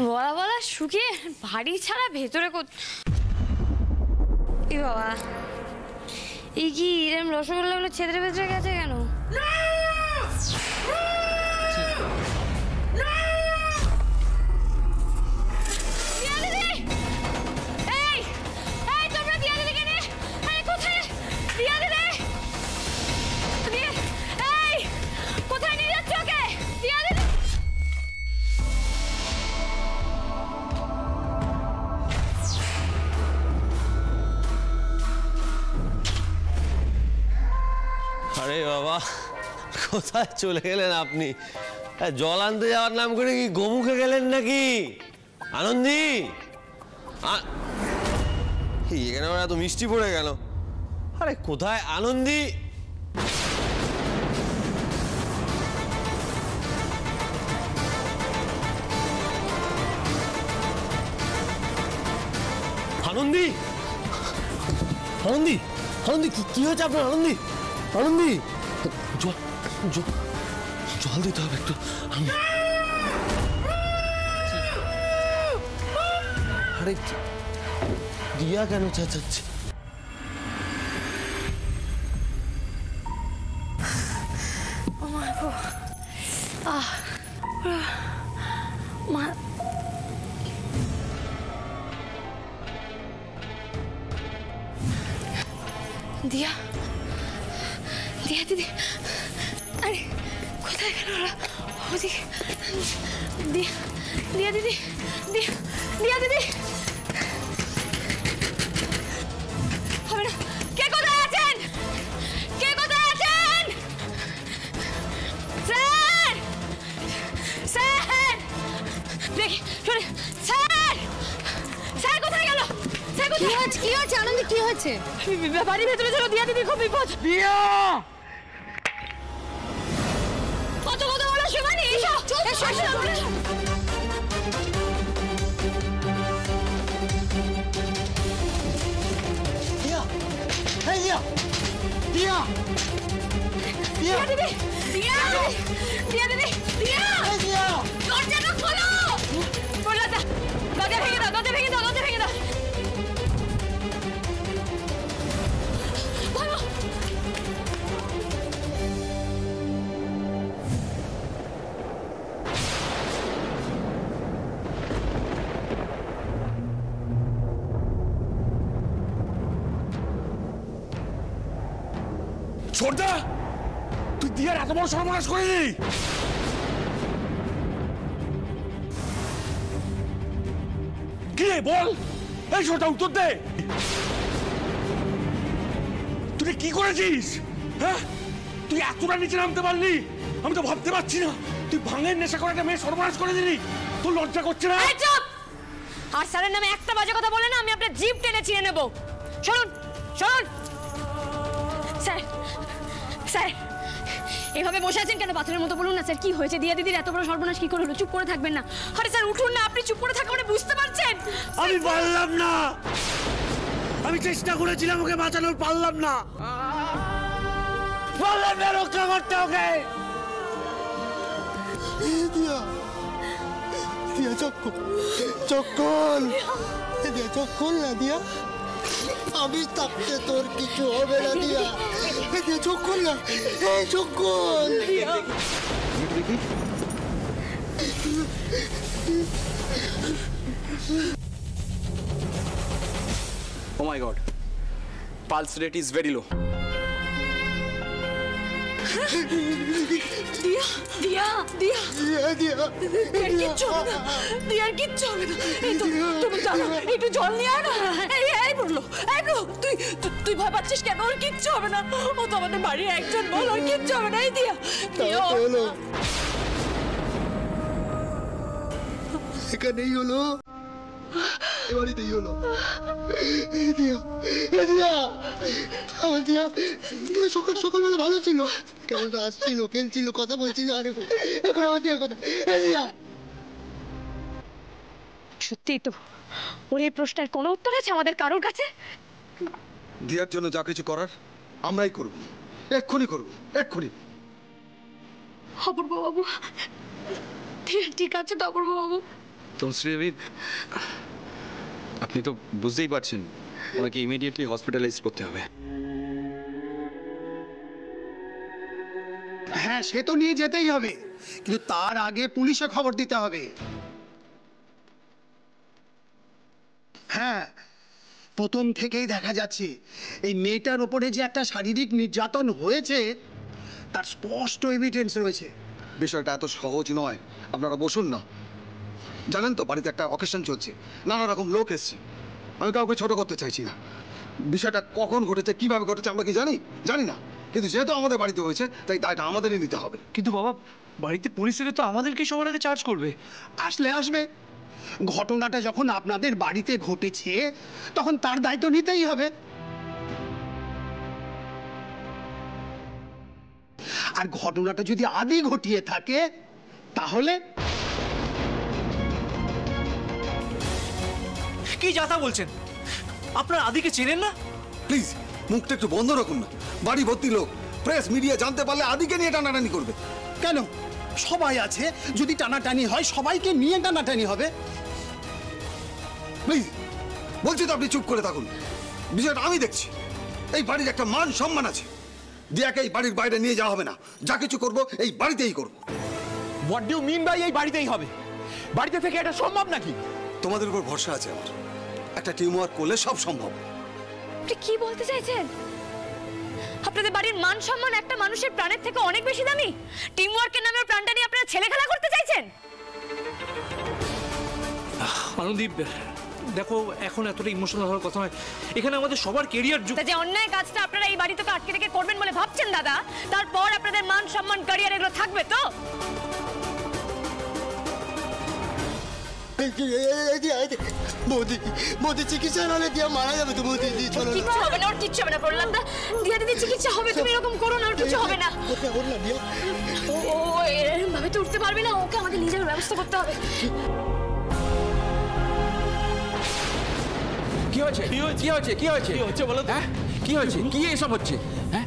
বলা বলা শুকিয়ে বাড়ি ছাড়া ভেতরে এ বাবা, এই কি এরম রসগোল্লাগুলো ছেদরে ভেতরে গেছে কেন? আরে বাবা, কোথায় চলে গেলেন আপনি? জল আনতে যাওয়ার নাম করে কি গোমুখে গেলেন নাকি? আনন্দী, এখানে এত মিষ্টি পড়ে গেল। আরে কোথায় আনন্দী? আনন্দী, আনন্দী, আনন্দী, কি হয়েছে আপনার? আনন্দী, আনন্দী, জল দিতে হবে একটু। আরে দিয়া কেন চেঁচাচ্ছে? দিয়া, দিয়া দিদি, আরে কোথায় গেল ওরা? ওদিকে দিয়া, দিয়া দিদি, দিয়া, দিয়া দিদি, হবে না। কে কোথায় আছেন? কে কোথায় আছেন? স্যার, স্যার, দেখি শুনে, স্যার, স্যার কোথায় গেল? স্যার কোথায়? কি হয়েছে আনন্দ? কি হয়েছে? বাড়ির ভেতরে ছিল দিয়া দিদি, খুব বিপদ। দিয়া, কত কত বলো শিবানী, এসো এসো এসো। দিয়া, এই দিয়া, দিয়া, দিয়া দিদি, দিয়া, দিয়া দিদি, দিয়া, দিয়া, দরজাটা খোলো। দরজা, দরজা ভেঙে দাও, দরজা ভেঙে দাও, দরজা ভেঙে দাও। ছোটদা, তুই দিয়ার এত বড় সর্বনাশ করে দিলি। কি রে বল, এই ছোটদা উত্তর দে। তুই কি করেছিস? হ্যাঁ, তুই এতটা নিচে নামতে পারলি? আমি তো ভাবতে পারছি না। তুই ভাঙের নেশা করে একটা মেয়ে সর্বনাশ করে দিলি। তোর লজ্জা করছে না? আর স্যারের নামে একটা বাজে কথা বলে না, আমি আপনার জিভ টেনে ছিঁড়ে নেবো। শুনুন, শুনুন স্যার, স্যার এভাবে বসে আছেন কেন পাথরের মতো? বলুন না স্যার, কি হয়েছে? দিয়া দিদির এত বড় সর্বনাশ কি করে হলো? চুপ করে থাকবেন না। আরে স্যার উঠুন না, আপনি চুপ করে থাকা মানে বুঝতে পারছেন? আমি পারলাম না, আমি চেষ্টা করেছিলাম ওকে বাঁচানোর, পারলাম না, পারলাম না রক্ষা করতে ওকে। দিয়া, দিয়া চক্কর, চক্কর, দিয়া চক্কর না দিয়া, আমি থাকতে তোর কিছু হবে না দিয়া, দিয়া চক্কর না, এই চক্কর। Oh my God, pulse rate is very low. দিয়া, দিয়া, দিয়া, দিয়া, দিয়া, কিচ্ছু হবে না, দিয়ার কিচ্ছু হবে না। এই তো তুমি জানো, একটু জল নিয়ে আয় না। এই বললো, এই বললো, তুই ভয় পাচ্ছিস কেন? ওর কিচ্ছু হবে না, ও তো আমাদের বাড়ির একজন, বল ওর কিচ্ছু হবে না। এই দিয়া, দিয়া হলো এখানেই হলো, এবারেই হলো। সকালবেলা ভালো ছিল, কেমন আসছিল, খেলছিল, কথা বলছিল, আরে এখন আমার দিয়ে কথা। সত্যি তো, ওর এই প্রশ্নের কোনো উত্তর আছে আমাদের কারোর কাছে? দিয়ার জন্য যা কিছু করার আমরাই করব, এক্ষুনি করব, এক্ষুনি। অপূর্ব বাবু, ঠিক আছে তো অপূর্ব বাবু? তনুশ্রী দেবী, আপনি তো বুঝতেই পারছেন ওনাকে ইমিডিয়েটলি হসপিটালাইজ করতে হবে। হ্যাঁ, সে তো নিয়ে যেতেই হবে, কিন্তু তার আগে পুলিশে খবর দিতে হবে। হ্যাঁ, প্রথম থেকেই দেখা যাচ্ছে এই মেয়েটার ওপরে যে একটা শারীরিক নির্যাতন হয়েছে তার স্পষ্ট এভিডেন্স রয়েছে। বিষয়টা এত সহজ নয়, আপনারা বসুন না। জানেন তো বাড়িতে একটা অকেশন চলছে, নানা রকম লোক এসছে। আমি কাউকে ছোট করতে চাইছি না। বিষয়টা কখন ঘটেছে, কিভাবে ঘটেছে আমরা কি জানি না, কিন্তু যেহেতু আমাদের বাড়িতে হয়েছে তাই দায়টা আমাদেরই নিতে হবে। কিন্তু বাবা, বাড়িতে পুলিশ এলে তো আমাদেরকে সবার আগে চার্জ করবে। আসবে, ঘটনাটা যখন আপনাদের বাড়িতে ঘটেছে তখন তার দায়িত্ব নিতেই হবে। আর ঘটনাটা যদি আদি ঘটিয়ে থাকে তাহলে কি যাতা বলছেন? আপনার আদিকে চেনেন না? প্লিজ মুখটা একটু বন্ধ রাখুন না। বাড়ি ভর্তি লোক, প্রেস মিডিয়া জানতে পারলে আদিকে নিয়ে টানাটানি করবে। কেন? সবাই আছে, যদি টানাটানি হয় সবাইকে নিয়ে টানাটানি হবে। প্লিজ বলছি তো, আপনি চুপ করে থাকুন। বিষয়টা আমি দেখছি। এই বাড়ির একটা মান সম্মান আছে, দিয়াকে এই বাড়ির বাইরে নিয়ে যাওয়া হবে না। যা কিছু করবো এই বাড়িতেই করবো। হোয়াট ডু মিন বাই এই বাড়িতেই হবে? বাড়িতে থেকে এটা সম্ভব নাকি? তোমাদের উপর ভরসা আছে আমার। একটা টিম ওয়ার্ক করলে সব সম্ভব। আপনি কি বলতে চাইছেন? আপনাদের বাড়ির মান সম্মান একটা মানুষের প্রাণের থেকে অনেক বেশি দামি? টিম ওয়ার্কের নামে ওর প্রাণটা নিয়ে আপনারা ছেলে খেলা করতে চাইছেন? আনন্দীপ, দেখো এখন এতটা ইমোশনাল হওয়ার কথা নয়। এখানে আমাদের সবার কেরিয়ার তা যে অন্যায় কাজটা আপনারা এই বাড়ি থেকে আটকে রেখে করবেন বলে ভাবছেন দাদা, তারপর আপনাদের মান সম্মান ক্যারিয়ার এগুলো থাকবে তো? মোদি চিকিৎসা নাহলে দিয়া মারা যাবে তো। মোদি চলো, কিচ্ছু হবে না, ওর কিচ্ছু হবে না। বললাম না দিয়া দিদি চিকিৎসা হবে, তুমি এরকম করো না, ওর কিছু হবে না। ও এরকম ভাবে তো উঠতে পারবে না, ওকে আমাদের নিজের ব্যবস্থা করতে হবে। কি হয়েছে বলো তো? কি হয়েছে? কি এসব হচ্ছে? হ্যাঁ,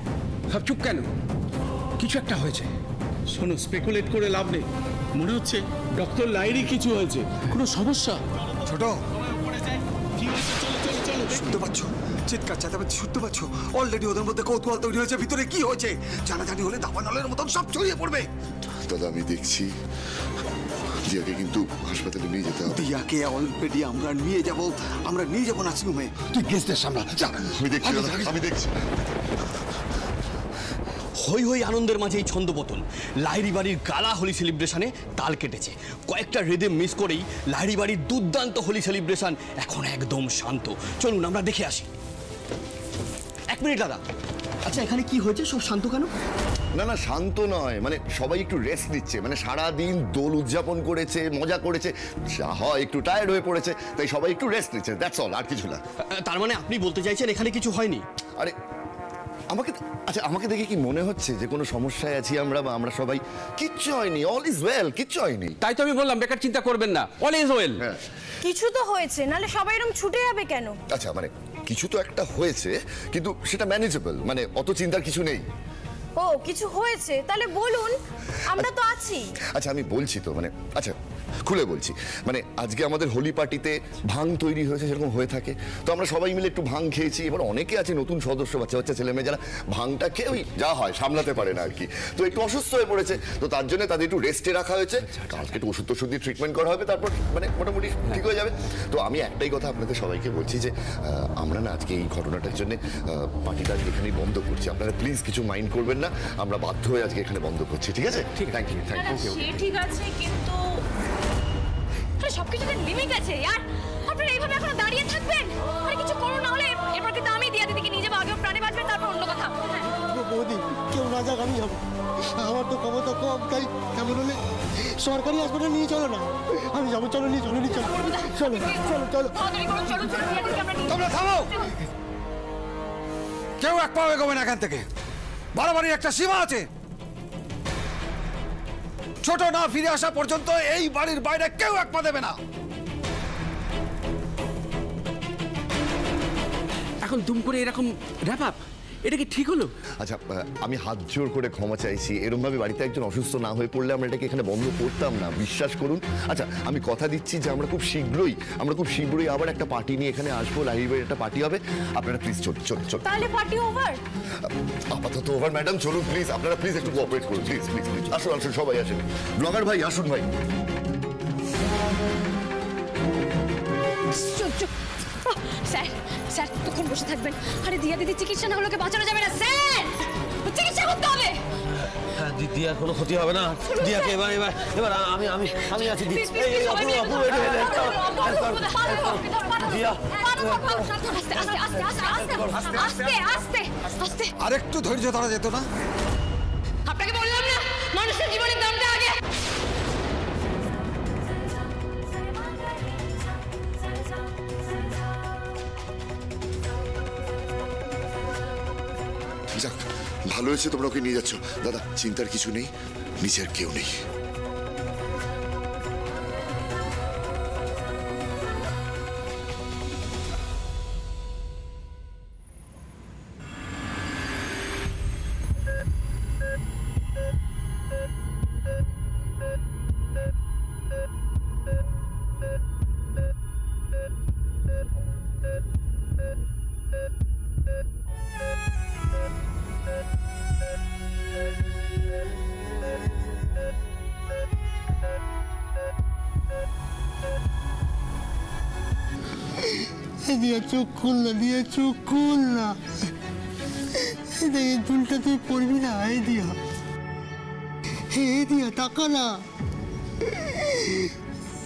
সব চুপ কেন? কিছু একটা হয়েছে। শোনো, স্পেকুলেট করে লাভ নেই। মনে হচ্ছে ডক্টর লাইরি কিছু হয়েছে, কোনো সমস্যা। ছোট, শুনতে পাচ্ছ চিৎকার চেঁচামেচি? শুনতে পাচ্ছ? অলরেডি ওদের মধ্যে কৌতূহল তৈরি হয়েছে। ভিতরে কি হয়েছে জানাজানি হলে দাবানলের মতন সব ছড়িয়ে পড়বে। দাদা আমি দেখছি দিয়াকে কিন্তু হাসপাতালে নিয়ে যেতে হবে। দিয়াকে অলরেডি আমরা নিয়ে যাব নার্সিংহোমে। তুই গেস্টদের সামলা। আমি দেখছি। হই হই আনন্দের মাঝে এই ছন্দপতন। লাহিড়ী বাড়ির গালা হোলি সেলিব্রেশনে তাল কেটেছে। কয়েকটা রিদেম মিস করেই লাহিড়ী বাড়ির দুর্দান্ত হোলি সেলিব্রেশন এখন একদম শান্ত। চলুন আমরা দেখে আসি। এক মিনিট দাদা, আচ্ছা এখানে কি হয়েছে? সব শান্ত কেন? না শান্ত নয়, মানে সবাই একটু রেস্ট নিচ্ছে। মানে সারাদিন দোল উদযাপন করেছে, মজা করেছে, যা হয় একটু টায়ার্ড হয়ে পড়েছে, তাই সবাই একটু রেস্ট নিচ্ছে, দ্যাটস অল, আর কিছু না। তার মানে আপনি বলতে চাইছেন এখানে কিছু হয়নি? আরে আমাকে দেখে কি মনে হচ্ছে যে কোনো সমস্যায় আছি আমরা, বা আমরা সবাই? কিচ্ছু হয়নি, অল ইজ ওয়েল, কিচ্ছু হয়নি। তাই তো আমি বললাম বেকার চিন্তা করবেন না, অল ইজ ওয়েল। হ্যাঁ, কিছু তো হয়েছে, নাহলে সবাই এরকম ছুটে যাবে কেন? আচ্ছা মানে কিছু তো একটা হয়েছে, কিন্তু সেটা ম্যানেজেবল, মানে অত চিন্তার কিছু নেই। ও কিছু হয়েছে তাহলে বলুন, আমরা তো আছি। আচ্ছা আমি বলছি তো, মানে আচ্ছা খুলে বলছি। মানে আজকে আমাদের হোলি পার্টিতে ভাং তৈরি হয়েছে, সেরকম হয়ে থাকে, তো আমরা সবাই মিলে একটু ভাং খেয়েছি। এবার অনেকে আছে নতুন সদস্য, বাচ্চা ছেলে মেয়ে, যারা ভাংটা খেয়ে ওই যা হয় সামলাতে পারে না আর কি, তো একটু অসুস্থ হয়ে পড়েছে, তো তার জন্য তাদের একটু রেস্টে রাখা হয়েছে। কালকে একটু ওষুধ দিয়ে ট্রিটমেন্ট করা হবে, তারপর মানে মোটামুটি ঠিক হয়ে যাবে। তো আমি একটাই কথা আপনাদের সবাইকে বলছি যে আমরা না আজকে এই ঘটনাটার জন্য পার্টিটা আজকে এখানেই বন্ধ করছি। আপনারা প্লিজ কিছু মাইন্ড করবেন না, আমরা বাধ্য হয়ে আজকে এখানে বন্ধ করছি, ঠিক আছে? Thank you. ঠিক আছে, কিন্তু সবকিছুতে লিমিট আছে यार। আপনারা এইভাবে এখনো দাঁড়িয়ে থাকবেন? আরে কিছু করো, না হলে এরপর কিন্তু আমি দিয়া দিদিকে নিয়ে যাবো। আগে প্রাণে বাঁচবেন, তারপর অন্য কথা। মোদি কেউ না যাক, আমি যাবো। আমার তো ক্ষমতা কম, তাই কেমন হলে সরকারি হাসপাতালে নিয়ে চলো না। আমি যাবো, চলো নিয়ে চলো। তাড়াতাড়ি করুন, চলো দিয়া দিদিকে আমরা নিয়ে তোমরা থামো, কেউ এক পাও এগোবে না এখান থেকে। বাড়াবাড়ির একটা সীমা আছে। ছোট না ফিরে আসা পর্যন্ত এই বাড়ির বাইরে কেউ এক পা দেবে না। এখন দুম করে এরকম র্যাপ আপ, এটা কি ঠিক হলো? আচ্ছা আমি হাত জোর করে ক্ষমা চাইছি, এরকম ভাবে বাড়িতে একজন অসুস্থ না হয়ে পড়লে আমরা এটাকে এখানে বন্ধ করতাম না, বিশ্বাস করুন। আচ্ছা আমি কথা দিচ্ছি যে আমরা খুব শীঘ্রই আবার একটা পার্টি নিয়ে এখানে আসবো, লাহিড়ি বাড়ির একটা পার্টি হবে। আপনারা প্লিজ চলুন। তাহলে পার্টি ওভার? আপাতত ওভার ম্যাডাম, চলুন প্লিজ, আপনারা প্লিজ একটু কোঅপারেট করুন, প্লিজ প্লিজ প্লিজ। আসুন সবাই আসেন। ব্লগার ভাই আসুন ভাই। স্যার তখন বসে থাকবেন? আরে দিয়া দিদি চিকিৎসা না হলে ওকে বাঁচানো যাবে না স্যার, চিকিৎসা করতে হবে। হ্যাঁ দিদিয়ার কোনো ক্ষতি হবে না, দিয়াকে এবার আমি আছি। আর একটু ধৈর্য ধরা যেত না? আপনাকে বললাম না মানুষের জীবনের দামটা আগে। যাক ভালো হয়েছে তোমরা ওকে নিয়ে যাচ্ছ। দাদা চিন্তার কিছু নেই, নিচে আর কেউ নেই। দিয়া চোখ খুল না, দিয়া চোখ খুল না। এই চুলটা তুই পড়বি না। এই দিয়া টাকা না,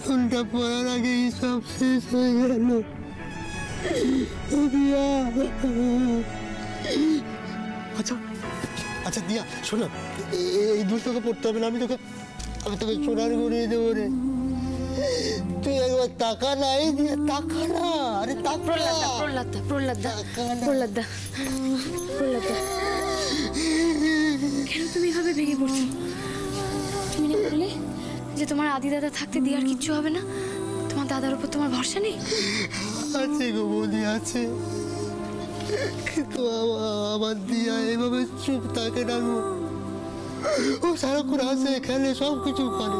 চুলটা পড়ার আগে সব শেষ হয়ে গেল। দিয়া আচ্ছা দিয়া শোনো, এই দুল তোকে পড়তে হবে না, আমি তোকে সোনার গড়িয়ে দেবো রে। তুই একবার টাকা না, এই দিয়ে টাকা না। আরে প্রহ্লাদা কেন তুমি এভাবে ভেঙে পড়ছো? তুমি না বললে যে তোমার আদি দাদা থাকতে দিয়ার কিচ্ছু হবে না? তোমার দাদার উপর তোমার ভরসা নেই? আছে গো বৌদি আছে, কিন্তু আমার দিয়া এভাবে চুপ থাকে না গো। ও সারাক্ষণ হাসে খেলে সব কিছু করে।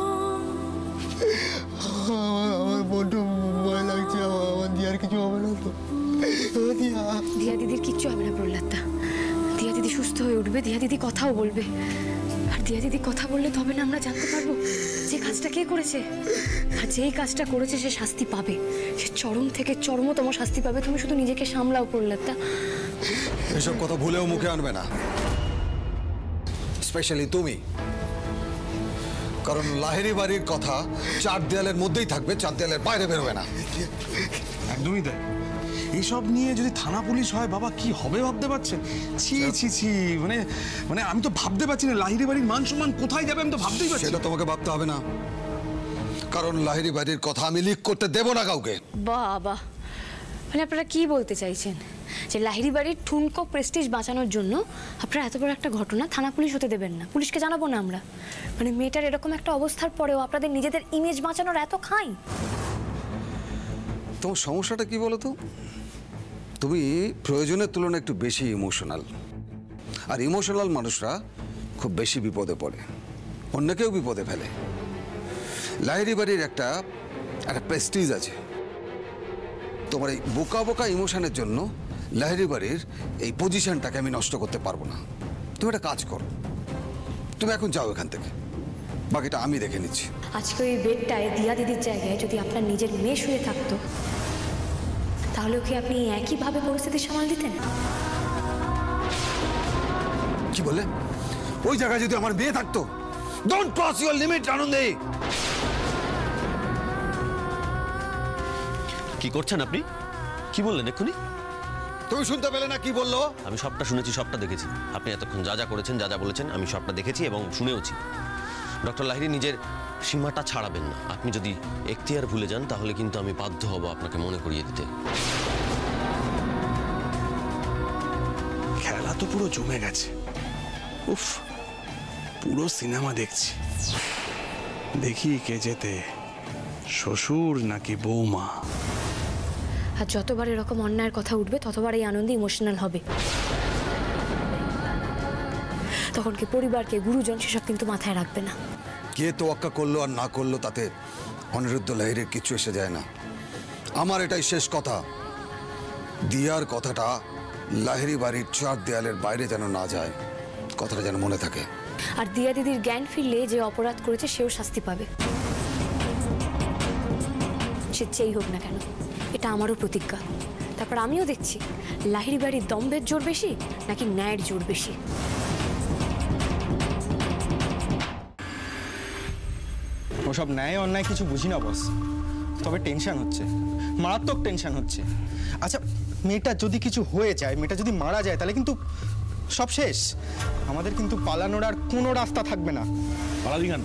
আমার বড্ড ভয় লাগছে, আমার দিয়ার কিছু হবে না তো? দিয়া দিদির কিচ্ছু হবে না প্রহ্লাদা, দিয়া দিদি সুস্থ হয়ে উঠবে, দিয়া দিদি কথাও বলবে। আর দিয়া দিদি কথা বললে তবে না আমরা জানতে পারবো যে কাজটা কে করেছে। আর যেই কাজটা করেছে সে শাস্তি পাবে, সে চরম থেকে চরমতম শাস্তি পাবে। তুমি শুধু নিজেকে সামলাও প্রহ্লাদা। এসব কথা ভুলেও মুখে আনবে না, স্পেশালি তুমি। কারণ লাহিড়ি বাড়ির কথা চার দেয়ালের মধ্যেই থাকবে, চার দেয়ালের বাইরে বেরোবে না। একদমই তাই। এইসব নিয়ে যদি থানা পুলিশ হয় বাবা কি হবে ভাবতে পারছেন? ছি মানে আমি তো ভাবতে পারছি না লাহিড়ি বাড়ির মান সম্মান কোথায় যাবে, আমি তো ভাবতেই পারছি। সেটা তোমাকে ভাবতে হবে না, কারণ লাহিড়ি বাড়ির কথা আমি লিক করতে দেব না কাউকে। বাবা মানে আপনারা কি বলতে চাইছেন যে লাহিড়ি বাড়ির ঠুনকো প্রেস্টিজ বাঁচানোর জন্য আপনারা এত বড় একটা ঘটনা থানা পুলিশ হতে দেবেন না? পুলিশকে জানাবো না আমরা? মানে মেয়েটার এরকম একটা অবস্থার পরেও আপনাদের নিজেদের ইমেজ বাঁচানোর এত খাই? তোমার সমস্যাটা কি বলো তো? তুমি প্রয়োজনের তুলনায় একটু বেশি ইমোশনাল, আর ইমোশনাল মানুষরা খুব বেশি বিপদে পড়ে, অন্যকেও বিপদে ফেলে। লাহিড়ি বাড়ির একটা প্রেস্টিজ আছে। তোমার এই বোকা বোকা ইমোশনের জন্য লাহিড়ি বাড়ির এই পজিশনটাকে আমি নষ্ট করতে পারবো না। তুমি একটা কাজ করো, তুমি এখন যাও এখান থেকে, বাকিটা আমি দেখে নিচ্ছি। আজকে ওই বেডটায় দিয়া দিদির জায়গায় যদি আপনার নিজের মেয়ে শুয়ে থাকতো তাহলেও কি আপনি একইভাবে পরিস্থিতি সামাল দিতেন? কি বললে? ওই জায়গায় যদি আমার মেয়ে থাকতো? ডোন্ট ক্রস ইউর লিমিট আনন্দে। কি করছেন আপনি? কি বললেন এক্ষুনি? তুমি শুনতে পেলে না কি বললো? আমি সবটা শুনেছি, সবটা দেখেছি। আপনি এতক্ষণ যা যা করেছেন, যা যা বলেছেন আমি সবটা দেখেছি এবং শুনেওছি। ডক্টর লাহিড়ী নিজের সীমাটা ছাড়াবেন না। আপনি যদি এখতিয়ার ভুলে যান তাহলে কিন্তু আমি বাধ্য হব আপনাকে মনে করিয়ে দিতে। খেলা তো পুরো জমে গেছে। উফ, পুরো সিনেমা দেখছি। দেখি কে যেতে, শ্বশুর নাকি বৌমা। আর যতবার এরকম অন্যায়ের কথা উঠবে ততবার এই আনন্দে ইমোশনাল হবে। তখন কি পরিবারকে, গুরুজন সেসব কিন্তু মাথায় রাখবে না। কে তোয়াক্কা করলো আর না করলো তাতে অনিরুদ্ধ লাহিড়ীর কিছু এসে যায় না। আমার এটাই শেষ কথা, দিয়ার কথাটা লাহিড়ী বাড়ির 4 দেয়ালের বাইরে যেন না যায়, কথাটা যেন মনে থাকে। আর দিয়া দিদির জ্ঞান ফিরলে যে অপরাধ করেছে সেও শাস্তি পাবে, সে যেই হোক না কেন। এটা আমারও প্রতিজ্ঞা। তারপর আমিও দেখছি লাহিড়ী বাড়ির দম্ভের জোর বেশি নাকি ন্যায়ের জোর বেশি। ওসব ন্যায় অন্যায় কিছু বুঝি না বস, তবে টেনশন হচ্ছে, মারাত্মক টেনশন হচ্ছে। আচ্ছা, মেয়েটা যদি কিছু হয়ে যায়, মেয়েটা যদি মারা যায়, তাহলে কিন্তু সব শেষ। আমাদের কিন্তু পালানোর আর কোনো রাস্তা থাকবে না। পালাবি কেন?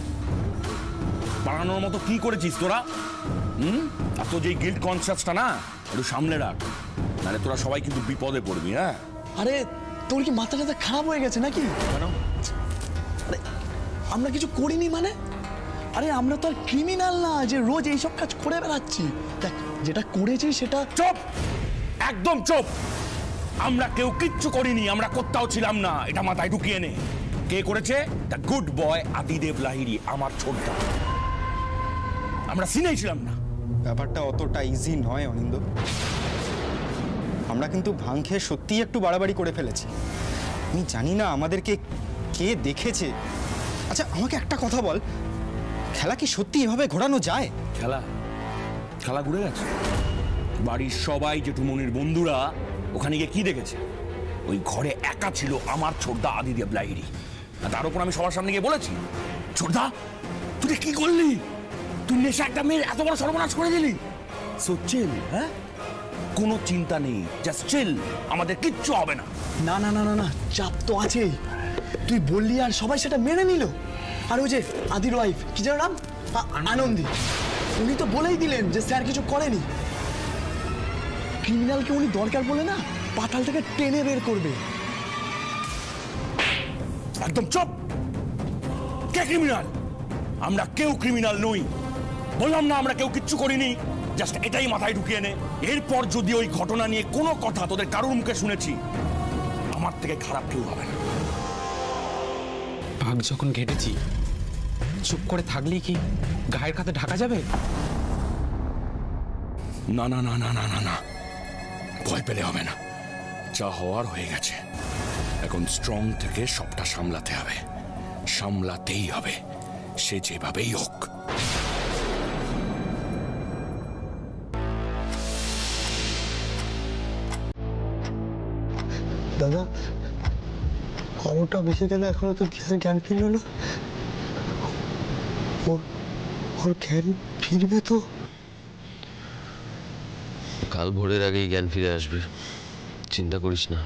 পালানোর মতো কি করেছিস তোরা? আর তো যেই গিল্ট কনসিয়াসটা না, একটু সামনে রাখ, নাহলে তোরা সবাই কিন্তু বিপদে পড়বি। হ্যাঁ, আরে তোর কি মাথা টাথা খারাপ হয়ে গেছে নাকি? কেন? আরে আমরা কিছু করিনি মানে? আরে আমরা তো আর ক্রিমিনাল না যে রোজ এইসব কাজ করে বেড়াচ্ছি। দেখ, যেটা করেছি সেটা। চুপ, একদম চুপ। আমরা কেউ কিচ্ছু করিনি, আমরা কোথাও ছিলাম না, এটা মাথায় ঢুকিয়ে নে। কে করেছে? দ্য গুড বয় আদিদেব লাহিড়ী, আমার ছোটদা। আমরা সিনেই ছিলাম না। ব্যাপারটা অতটা ইজি নয় অনিন্দ। আমরা কিন্তু ভাং খেয়ে সত্যিই একটু বাড়াবাড়ি করে ফেলেছি। আমি জানি না আমাদেরকে কে দেখেছে। আচ্ছা, আমাকে একটা কথা বল, খেলা কি সত্যি এভাবে ঘোরানো যায়? খেলা খেলা ঘুরে গেছে। বাড়ির সবাই জেঠুমনির বন্ধুরা ওখানে গিয়ে কি দেখেছে? ওই ঘরে একা ছিল আমার ছোটদা আদিদেব লাহিড়ী। আর তার উপর আমি সবার সামনে গিয়ে বলেছি, ছোটদা তুই কি করলি? তুই নেশা একটা মেয়ের এত বড় সর্বনাশ করে দিলি। সো চিল। হ্যাঁ, কোনো চিন্তা নেই, জাস্ট চিল, আমাদের কিচ্ছু হবে না। না না না না না, চাপ তো আছেই। তুই বললি আর সবাই সেটা মেনে নিল। আর ওই যে আদির ওয়াইফ, কি যেন নাম, আনন্দী, উনি তো বলেই দিলেন যে স্যার কিছু করেনি। ক্রিমিনালকে উনি দরকার বলে না পাতাল থেকে টেনে বের করবে। একদম চুপ। কে ক্রিমিনাল? আমরা কেউ ক্রিমিনাল নই। বললাম না আমরা কেউ কিচ্ছু করিনি, জাস্ট এটাই মাথায় ঢুকিয়ে নে। এরপর যদি ওই ঘটনা নিয়ে কোনো কথা তোদের কারোর মুখে শুনেছি, আমার থেকে খারাপ কেউ হবে না। ভাগ যখন ঘেটেছি, চুপ করে থাকলেই কি গায়ের কাছে ঢাকা যাবে? না না না না না না না, ভয় পেলে হবে না। যা হওয়ার হয়ে গেছে, এখন স্ট্রং থেকে সবটা সামলাতে হবে, সামলাতেই হবে, সে যেভাবেই হোক। দাদা, খবরটা বেশি গেলে এখনো তো দিয়ার জ্ঞান ফিরল না। ওর জ্ঞান ফিরবে তো? কাল ভোরের আগেই জ্ঞান ফিরে আসবে, চিন্তা করিস না।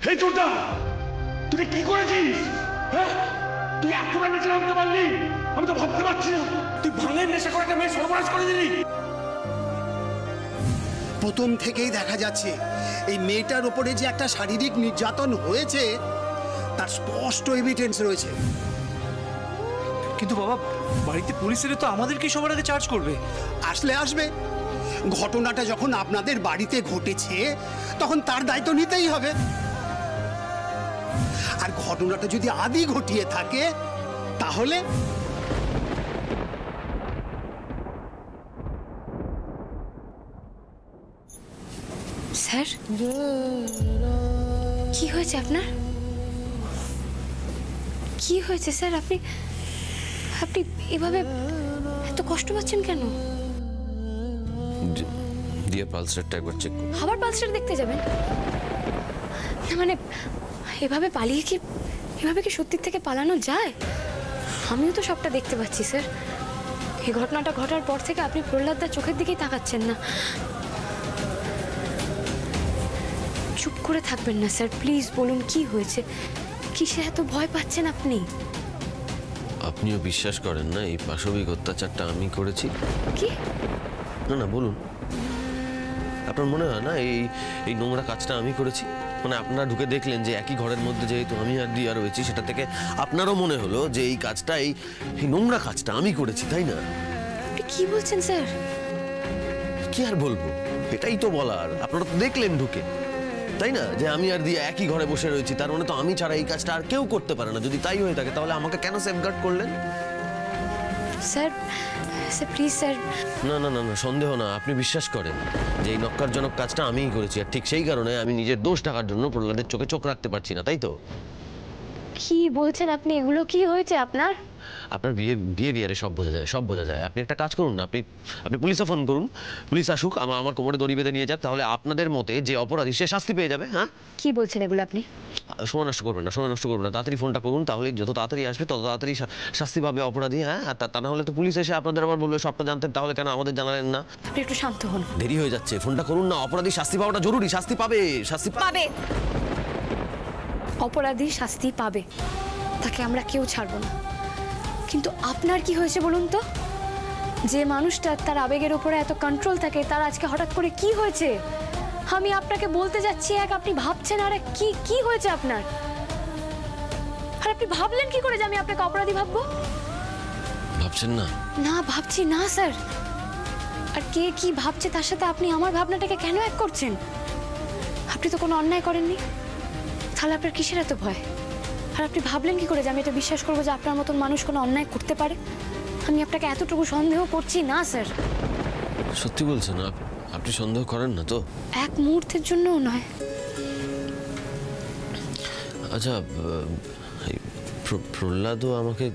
হে ছোটদা, তুই কি করেছিস? হ্যাঁ, তুই এতটা নেশা করতে পারলি? আমি তো ভাবতে পারছি না। তুই ভাঙের নেশা করে একটা মেয়ে সর্বনাশ করে দিলি। প্রথম থেকেই দেখা যাচ্ছে এই মেয়েটার উপরে যে একটা শারীরিক নির্যাতন হয়েছে তার স্পষ্ট এভিডেন্স রয়েছে। কিন্তু বাবা, বাড়িতে পুলিশ এলে তো আমাদেরকে সবার আগে চার্জ করবে। আসলে আসবে, ঘটনাটা যখন আপনাদের বাড়িতে ঘটেছে তখন তার দায়িত্ব নিতেই হবে। আর ঘটনাটা যদি আদি ঘটিয়ে থাকে তাহলে স্যার, কি হয়েছে আপনার? কি হয়েছে স্যার? আপনি আপনি এভাবে এত কষ্ট পাচ্ছেন কেন? দিয়ে পালস রেটটা একবার চেক করুন। আবার পালস রেট দেখতে যাবেন? না মানে এভাবে পালিয়ে কি, এভাবে কি সত্যির থেকে পালানো যায়? আমিও তো সবটা দেখতে পাচ্ছি স্যার। এই ঘটনাটা ঘটার পর থেকে আপনি প্রহ্লাদদার চোখের দিকেই তাকাচ্ছেন না। চুপ করে থাকবেন না স্যার, প্লিজ বলুন কি হয়েছে? কিসে এত ভয় পাচ্ছেন আপনি? আপনিও বিশ্বাস করেন না এই পাশবিক অত্যাচারটা আমি করেছি? কি? না না বলুন, আপনার মনে হয় না এই নোংরা কাজটা আমি করেছি? মানে আপনারা ঢুকে দেখলেন যে একই ঘরের মধ্যে যেহেতু আমি আর দিয়া রয়েছি, সেটা থেকে আপনারও মনে হলো যে এই কাজটা, এই নোংরা কাজটা আমি করেছি, তাই না? আপনি কি বলছেন স্যার? কি আর বলবো, এটাই তো বলার। আপনারা তো দেখলেন ঢুকে, তাই না, যে আমি আর দিয়া একই ঘরে বসে রয়েছি। তার মানে তো আমি ছাড়া এই কাজটা আর কেউ করতে পারে না। যদি তাই হয়ে থাকে তাহলে আমাকে কেন সেফগার্ড করলেন? Sir sir please sir. না না না না, সন্দেহ না, আপনি বিশ্বাস করেন যে এই নক্কারজনক কাজটা আমিই করেছি, আর ঠিক সেই কারণে আমি নিজের দোষ ঢাকার জন্য প্রহ্লাদের চোখে চোখ রাখতে পারছি না, তাই তো? কি বলছেন আপনি? এগুলো কি হয়েছে আপনার? আপনার বিহেভিয়ারে সব বোঝা যায়, সব বোঝা যায়। আপনি একটা কাজ করুন না, আপনি পুলিশে ফোন করুন, পুলিশ আসুক, আমার কোমরে দড়ি বেঁধে নিয়ে যাক, তাহলে আপনাদের মতে যে অপরাধী সে শাস্তি পেয়ে যাবে। হ্যাঁ, কি বলছেন এগুলো আপনি? সময় নষ্ট করবেন না, সময় নষ্ট করবেন না, তাড়াতাড়ি ফোনটা করুন, তাহলে যত তাড়াতাড়ি আসবে তত তাড়াতাড়ি শাস্তি পাবে অপরাধী। হ্যাঁ, আর তা না হলে তো পুলিশ এসে আপনাদের আবার বলবে সবটা জানতেন, তাহলে কেন আমাদের জানালেন না? আপনি একটু শান্ত হন। দেরি হয়ে যাচ্ছে, ফোনটা করুন না। অপরাধী শাস্তি পাওয়াটা জরুরি, শাস্তি পাবে, শাস্তি পাবে। অপরাধী শাস্তি পাবে, তাকে আমরা কেউ ছাড়বো না। কিন্তু আপনার কি হয়েছে বলুন তো? যে মানুষটা তার আবেগের উপরে এত কন্ট্রোল থাকে, তার আজকে হঠাৎ করে কি হয়েছে? আমি আপনাকে বলতে যাচ্ছি এক, আপনি ভাবছেন আর এক। কি হয়েছে আপনার? আর আপনি ভাবলেন কি করে যে আমি আপনাকে অপরাধী ভাববো? ভাবছেন না? না, ভাবছি না স্যার। আর কে কি ভাবছে তার সাথে আপনি আমার ভাবনাটাকে কেন এক করছেন? আপনি তো কোনো অন্যায় করেননি, তাহলে আপনার কিসের এত ভয়? আর আপনি ভাবলেন কি করে যে আমি এটা বিশ্বাস করবো যে আপনার মতন মানুষ কোনো অন্যায় করতে পারে? আমি আপনাকে এতটুকু সন্দেহ করছি না স্যার। সত্যি বলছেন? আপনি সন্দেহ করেন না তো? এক মুহূর্তের জন্যও নয়। আচ্ছা, প্রহ্লাদও আমাকে